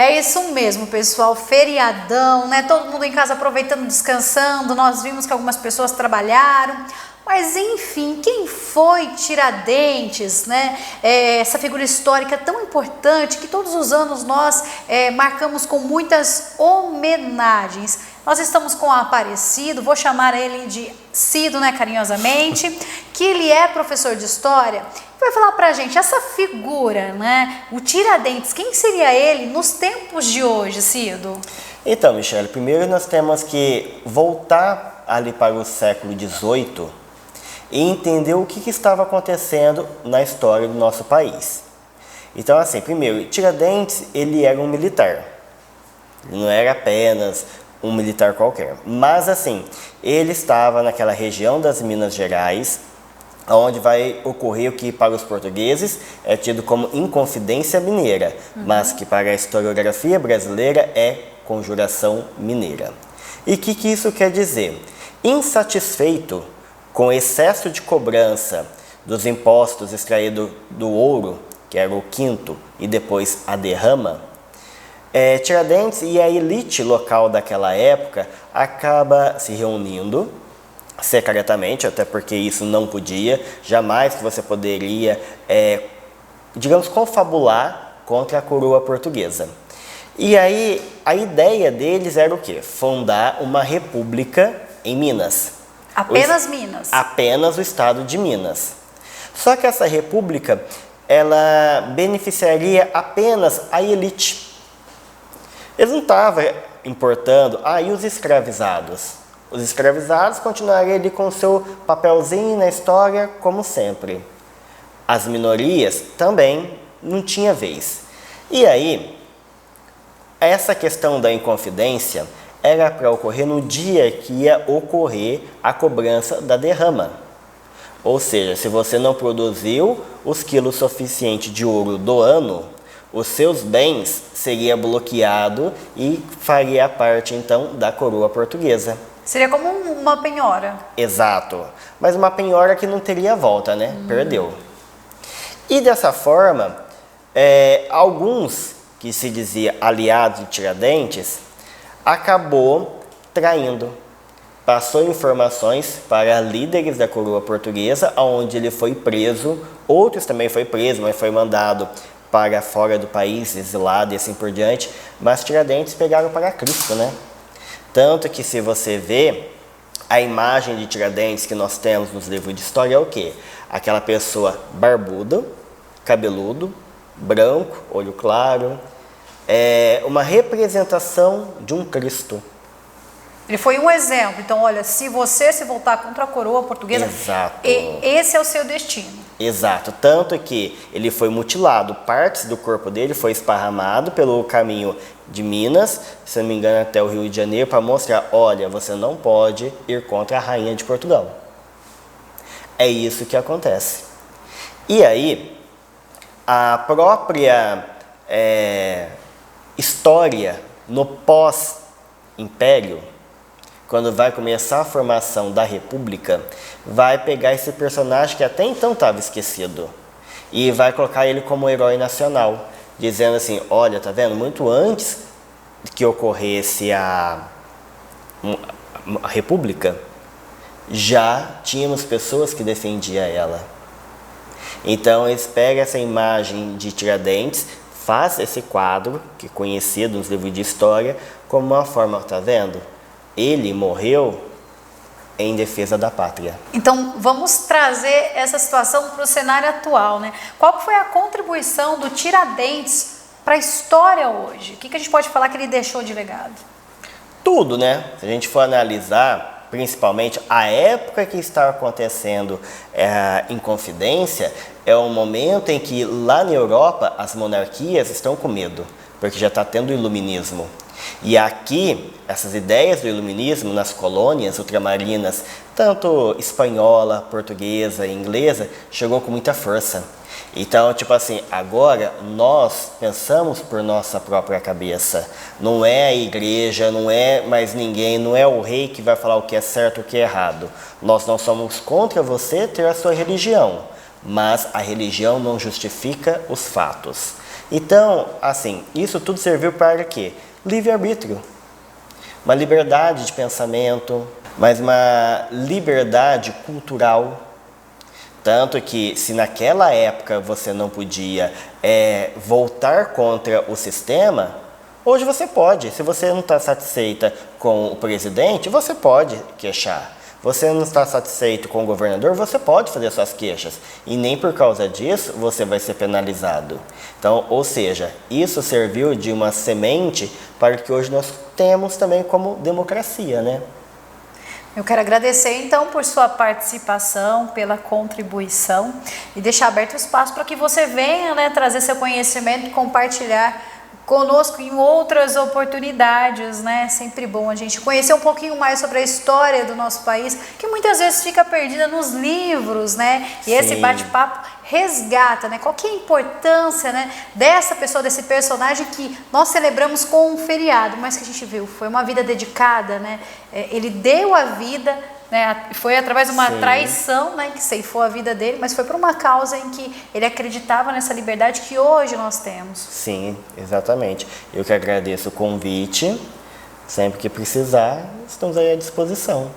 É isso mesmo, pessoal, feriadão, né? Todo mundo em casa aproveitando, descansando. Nós vimos que algumas pessoas trabalharam. Mas enfim, quem foi Tiradentes, né? Essa figura histórica tão importante que todos os anos nós marcamos com muitas homenagens. Nós estamos com o Aparecido, vou chamar ele de Cido, né, carinhosamente, que ele é professor de História. Vai falar pra gente essa figura, né? O Tiradentes, quem seria ele nos tempos de hoje, Cido? Então, Michele, primeiro nós temos que voltar ali para o século XVIII e entender o que estava acontecendo na história do nosso país. Então, assim, primeiro, Tiradentes, ele era um militar. Ele não era apenas um militar qualquer. Mas, assim, ele estava naquela região das Minas Gerais, onde vai ocorrer o que para os portugueses é tido como Inconfidência Mineira, mas que para a historiografia brasileira é Conjuração Mineira. E o que isso quer dizer? Insatisfeito com o excesso de cobrança dos impostos extraídos do ouro, que era o quinto, e depois a derrama, Tiradentes e a elite local daquela época acaba se reunindo secretamente, até porque isso não podia, jamais que você poderia, digamos, confabular contra a coroa portuguesa. E aí a ideia deles era o quê? Fundar uma república em Minas. Apenas Minas? Apenas o estado de Minas. Só que essa república, ela beneficiaria apenas a elite. Eles não estavam importando, e os escravizados? Os escravizados continuariam ali com o seu papelzinho na história, como sempre. As minorias também não tinha vez. E aí, essa questão da Inconfidência era para ocorrer no dia que ia ocorrer a cobrança da derrama. Ou seja, se você não produziu os quilos suficientes de ouro do ano, os seus bens seriam bloqueados e faria parte, então, da coroa portuguesa. Seria como uma penhora. Exato. Mas uma penhora que não teria volta, né? Perdeu. E dessa forma, alguns que se dizia aliados de Tiradentes, acabou traindo. Passou informações para líderes da coroa portuguesa, onde ele foi preso. Outros também foi preso, mas foi mandado para fora do país, exilado e assim por diante. Mas Tiradentes pegaram para Cristo, né? Tanto que se você vê, a imagem de Tiradentes que nós temos nos livros de história é o quê? Aquela pessoa barbuda, cabeludo, branco, olho claro, uma representação de um Cristo. Ele foi um exemplo. Então, olha, se você se voltar contra a coroa portuguesa, Exato. Esse é o seu destino. Exato. Tanto que ele foi mutilado, partes do corpo dele foi esparramado pelo caminho de Minas, se não me engano, até o Rio de Janeiro, para mostrar, olha, você não pode ir contra a rainha de Portugal. É isso que acontece. E aí, a própria história no pós-império, quando vai começar a formação da República, vai pegar esse personagem que até então estava esquecido e vai colocar ele como herói nacional, dizendo assim, olha, tá vendo? Muito antes que ocorresse a República, já tínhamos pessoas que defendiam ela. Então eles pegam essa imagem de Tiradentes, faz esse quadro, que é conhecido nos livros de história, como uma forma, tá vendo? Ele morreu em defesa da pátria. Então, vamos trazer essa situação para o cenário atual, né? Qual foi a contribuição do Tiradentes para a história hoje? O que a gente pode falar que ele deixou de legado? Tudo, né? Se a gente for analisar, principalmente a época que está acontecendo a Inconfidência, é um momento em que lá na Europa as monarquias estão com medo, porque já está tendo o iluminismo. E aqui, essas ideias do iluminismo nas colônias ultramarinas, tanto espanhola, portuguesa e inglesa, chegou com muita força. Então, tipo assim, agora nós pensamos por nossa própria cabeça. Não é a igreja, não é mais ninguém, não é o rei que vai falar o que é certo e o que é errado. Nós não somos contra você ter a sua religião, mas a religião não justifica os fatos. Então, assim, isso tudo serviu para quê? Livre-arbítrio. Uma liberdade de pensamento, mas uma liberdade cultural. Tanto que, se naquela época você não podia voltar contra o sistema, hoje você pode. Se você não está satisfeita com o presidente, você pode queixar. Você não está satisfeito com o governador, você pode fazer suas queixas. E nem por causa disso você vai ser penalizado. Então, ou seja, isso serviu de uma semente para o que hoje nós temos também como democracia, né? Eu quero agradecer, então, por sua participação, pela contribuição e deixar aberto o espaço para que você venha, né, trazer seu conhecimento e compartilhar conosco em outras oportunidades, né? Sempre bom a gente conhecer um pouquinho mais sobre a história do nosso país, que muitas vezes fica perdida nos livros, né? E Sim. Esse bate-papo resgata, né? Qual que é a importância, né, dessa pessoa, desse personagem que nós celebramos com um feriado, mas que a gente viu, foi uma vida dedicada, né? Ele deu a vida, né, foi através de uma Sim. traição, né, que ceifou a vida dele, mas foi por uma causa em que ele acreditava nessa liberdade que hoje nós temos. Sim, exatamente. Eu que agradeço o convite. Sempre que precisar, estamos aí à disposição.